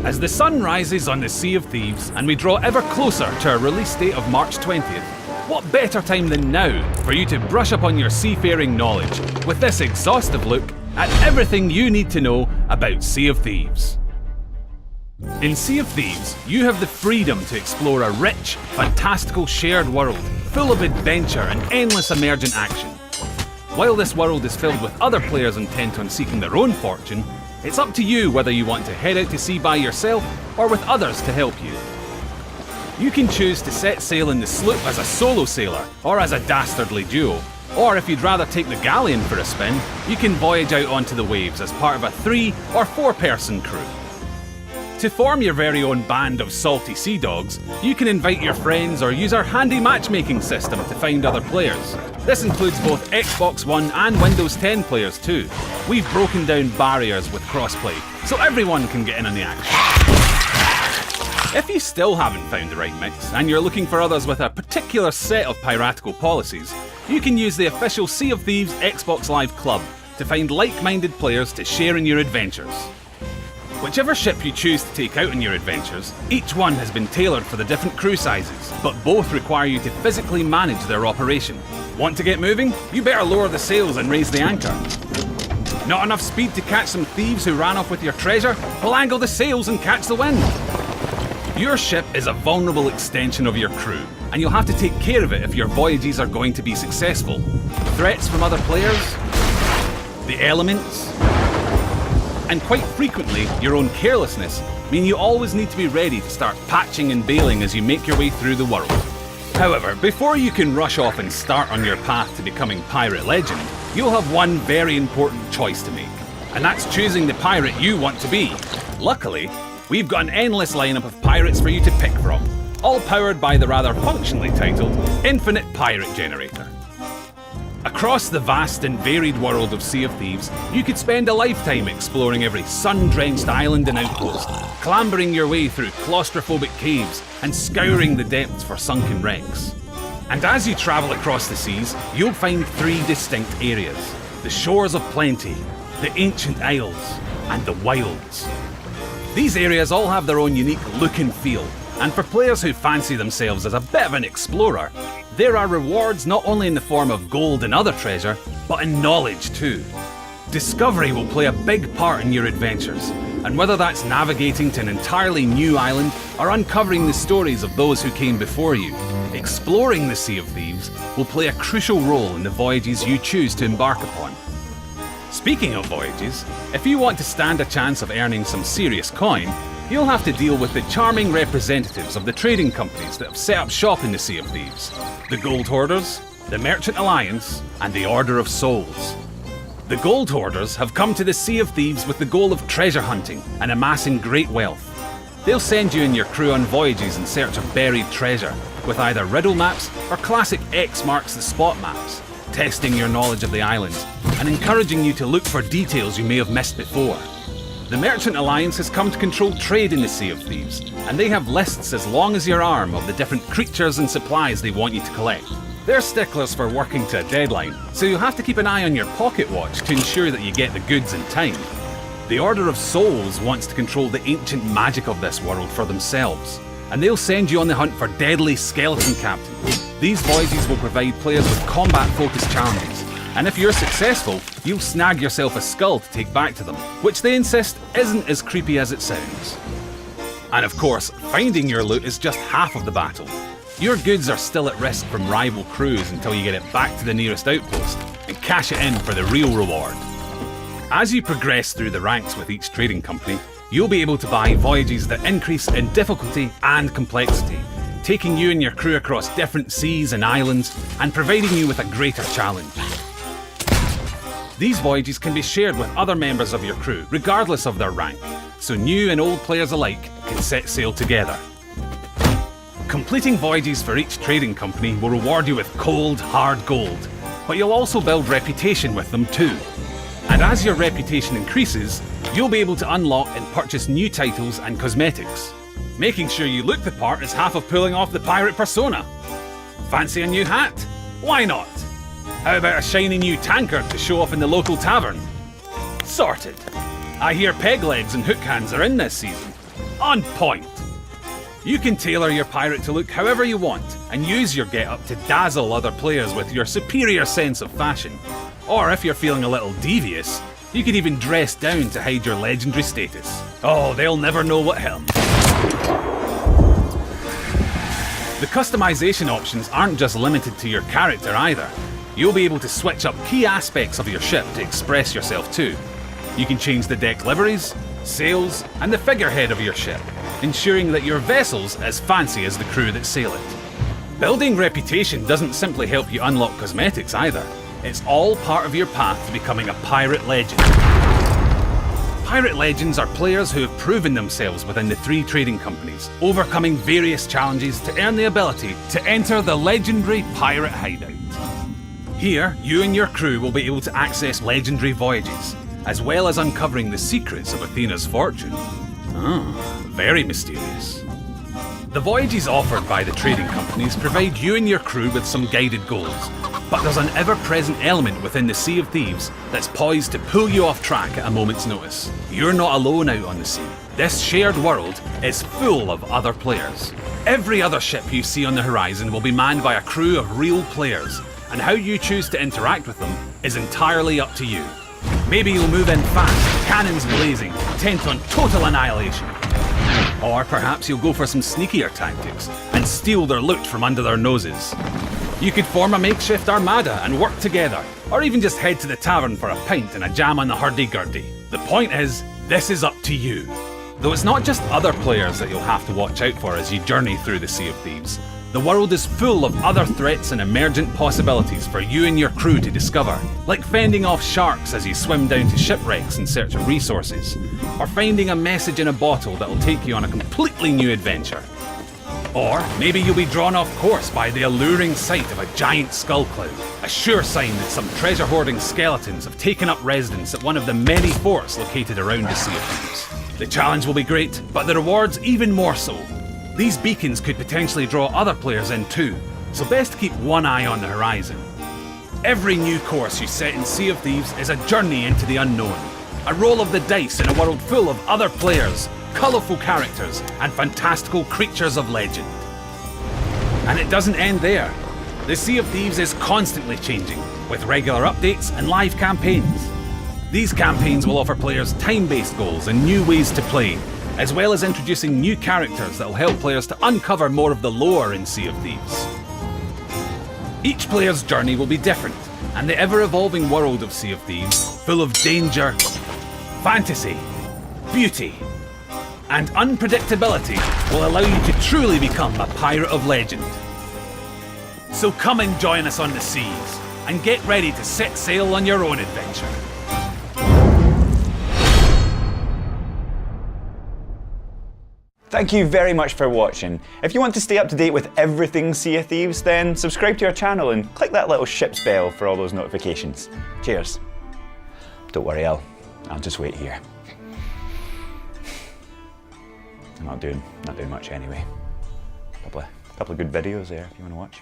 As the sun rises on the Sea of Thieves and we draw ever closer to our release date of March 20th, what better time than now for you to brush up on your seafaring knowledge with this exhaustive look at everything you need to know about Sea of Thieves. In Sea of Thieves, you have the freedom to explore a rich, fantastical shared world full of adventure and endless emergent action. While this world is filled with other players intent on seeking their own fortune, it's up to you whether you want to head out to sea by yourself or with others to help you. You can choose to set sail in the sloop as a solo sailor or as a dastardly duo, or if you'd rather take the galleon for a spin, you can voyage out onto the waves as part of a 3 or 4 person crew. To form your very own band of salty sea dogs, you can invite your friends or use our handy matchmaking system to find other players. This includes both Xbox One and Windows 10 players too. We've broken down barriers with crossplay, so everyone can get in on the action. If you still haven't found the right mix, and you're looking for others with a particular set of piratical policies, you can use the official Sea of Thieves Xbox Live Club to find like-minded players to share in your adventures. Whichever ship you choose to take out on your adventures, each one has been tailored for the different crew sizes, but both require you to physically manage their operation. Want to get moving? You better lower the sails and raise the anchor. Not enough speed to catch some thieves who ran off with your treasure? Well, angle the sails and catch the wind. Your ship is a vulnerable extension of your crew, and you'll have to take care of it if your voyages are going to be successful. Threats from other players, the elements, and quite frequently your own carelessness mean you always need to be ready to start patching and bailing as you make your way through the world. However, before you can rush off and start on your path to becoming pirate legend, you'll have one very important choice to make, and that's choosing the pirate you want to be. Luckily, we've got an endless lineup of pirates for you to pick from, all powered by the rather functionally titled Infinite Pirate Generator. Across the vast and varied world of Sea of Thieves, you could spend a lifetime exploring every sun-drenched island and outpost, clambering your way through claustrophobic caves and scouring the depths for sunken wrecks. And as you travel across the seas, you'll find 3 distinct areas: the shores of plenty, the ancient isles, and the wilds. These areas all have their own unique look and feel, and for players who fancy themselves as a bit of an explorer, there are rewards not only in the form of gold and other treasure, but in knowledge too. Discovery will play a big part in your adventures, and whether that's navigating to an entirely new island or uncovering the stories of those who came before you, exploring the Sea of Thieves will play a crucial role in the voyages you choose to embark upon. Speaking of voyages, if you want to stand a chance of earning some serious coin, you'll have to deal with the charming representatives of the trading companies that have set up shop in the Sea of Thieves: the Gold Hoarders, the Merchant Alliance, and the Order of Souls. The Gold Hoarders have come to the Sea of Thieves with the goal of treasure hunting and amassing great wealth. They'll send you and your crew on voyages in search of buried treasure, with either riddle maps or classic X marks the spot maps, testing your knowledge of the islands and encouraging you to look for details you may have missed before. The Merchant Alliance has come to control trade in the Sea of Thieves, and they have lists as long as your arm of the different creatures and supplies they want you to collect. They're sticklers for working to a deadline, so you'll have to keep an eye on your pocket watch to ensure that you get the goods in time. The Order of Souls wants to control the ancient magic of this world for themselves, and they'll send you on the hunt for deadly skeleton captains. These voyages will provide players with combat-focused challenges, and if you're successful, you'll snag yourself a skull to take back to them, which they insist isn't as creepy as it sounds. And of course, finding your loot is just half of the battle. Your goods are still at risk from rival crews until you get it back to the nearest outpost and cash it in for the real reward. As you progress through the ranks with each trading company, you'll be able to buy voyages that increase in difficulty and complexity, taking you and your crew across different seas and islands and providing you with a greater challenge. These voyages can be shared with other members of your crew, regardless of their rank, so new and old players alike can set sail together. Completing voyages for each trading company will reward you with cold, hard gold, but you'll also build reputation with them too. And as your reputation increases, you'll be able to unlock and purchase new titles and cosmetics. Making sure you look the part is half of pulling off the pirate persona. Fancy a new hat? Why not? How about a shiny new tankard to show off in the local tavern? Sorted. I hear peg legs and hook hands are in this season. On point! You can tailor your pirate to look however you want, and use your getup to dazzle other players with your superior sense of fashion. Or if you're feeling a little devious, you could even dress down to hide your legendary status. Oh, they'll never know what hit 'em. The customization options aren't just limited to your character either. You'll be able to switch up key aspects of your ship to express yourself too. You can change the deck liveries, sails, and the figurehead of your ship, ensuring that your vessel's as fancy as the crew that sail it. Building reputation doesn't simply help you unlock cosmetics either. It's all part of your path to becoming a pirate legend. Pirate legends are players who have proven themselves within the 3 trading companies, overcoming various challenges to earn the ability to enter the legendary pirate hideout. Here, you and your crew will be able to access legendary voyages, as well as uncovering the secrets of Athena's fortune. Very mysterious. The voyages offered by the trading companies provide you and your crew with some guided goals, but there's an ever-present element within the Sea of Thieves that's poised to pull you off track at a moment's notice. You're not alone out on the sea. This shared world is full of other players. Every other ship you see on the horizon will be manned by a crew of real players, and how you choose to interact with them is entirely up to you. Maybe you'll move in fast, cannons blazing, intent on total annihilation. Or perhaps you'll go for some sneakier tactics and steal their loot from under their noses. You could form a makeshift armada and work together, or even just head to the tavern for a pint and a jam on the hurdy-gurdy. The point is, this is up to you. Though it's not just other players that you'll have to watch out for as you journey through the Sea of Thieves. The world is full of other threats and emergent possibilities for you and your crew to discover, like fending off sharks as you swim down to shipwrecks in search of resources, or finding a message in a bottle that will take you on a completely new adventure. Or maybe you'll be drawn off course by the alluring sight of a giant skull cloud, a sure sign that some treasure-hoarding skeletons have taken up residence at one of the many forts located around the Sea of Thieves. The challenge will be great, but the rewards even more so. These beacons could potentially draw other players in too, so best keep one eye on the horizon. Every new course you set in Sea of Thieves is a journey into the unknown, a roll of the dice in a world full of other players, colourful characters, and fantastical creatures of legend. And it doesn't end there. The Sea of Thieves is constantly changing, with regular updates and live campaigns. These campaigns will offer players time-based goals and new ways to play, as well as introducing new characters that will help players to uncover more of the lore in Sea of Thieves. Each player's journey will be different, and the ever-evolving world of Sea of Thieves, full of danger, fantasy, beauty, and unpredictability, will allow you to truly become a pirate of legend. So come and join us on the seas, and get ready to set sail on your own adventure. Thank you very much for watching. If you want to stay up to date with everything Sea of Thieves, then subscribe to our channel and click that little ship's bell for all those notifications. Cheers. Don't worry, I'll just wait here. I'm not doing much anyway. Couple of good videos there if you want to watch.